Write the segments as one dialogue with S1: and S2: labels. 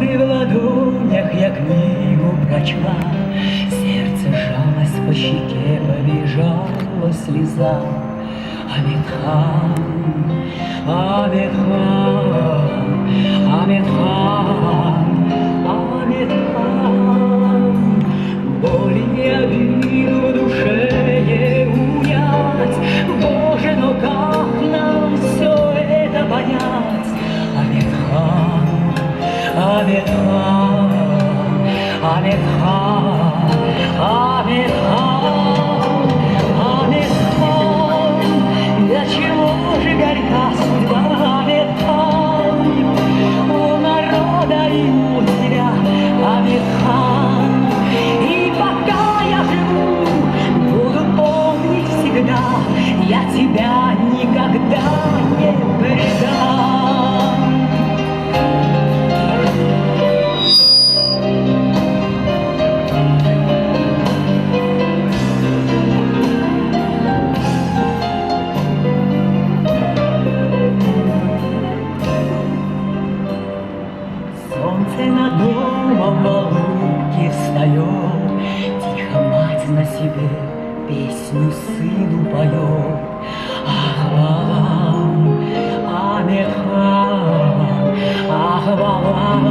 S1: Руки в ладонях, я книгу прочла, сердце сжалось, по щеке побежала слеза. Амитхан, Амитхан, Амитхан, Амитхан. Боли и обиду в душе не унять. Боже, но как нам все это понять? Амитхан, Амитхан, Амитхан, Амитхан, Амитхан. Для чего же горька судьба, Амитхан? У народа и у тебя, Амитхан. И пока я живу, буду помнить всегда, я тебя никогда не предам. Солнце над домом в луке встает, тихо мать на себе песню сыну поет. Ахвалам, Амитхан, Ахвалам,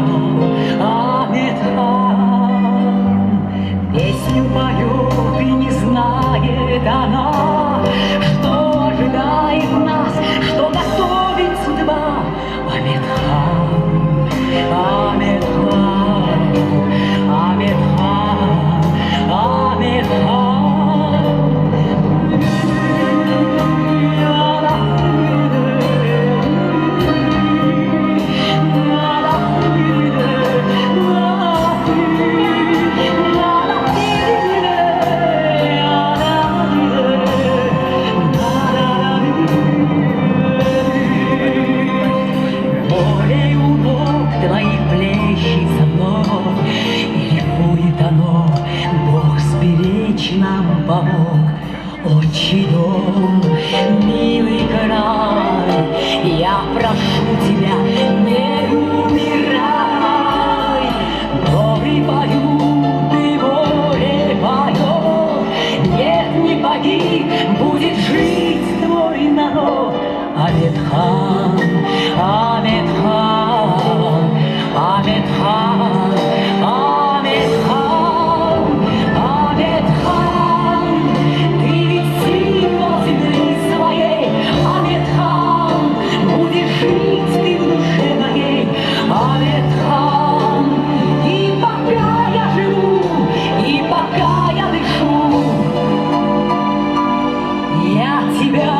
S1: Амитхан. Песню поет и не знает она, что ожидает нас, что готовит судьба. Амитхан, Амитхан, Амитхан, Амитхан. Твоих плещет со мной, и ликует оно, Бог сберечь нам помог. Отчий дом, милый край, я прошу тебя, не умирай. Горы поют, и море поет, нет, не погиб, будет жить твой народ. Амитхан, Амитхан, Амитхан, Амитхан, Амитхан. Ты ведь символ земли своей, Амитхан. Будешь жить ты в душе моей, Амитхан. И пока я живу, и пока я дышу, я тебя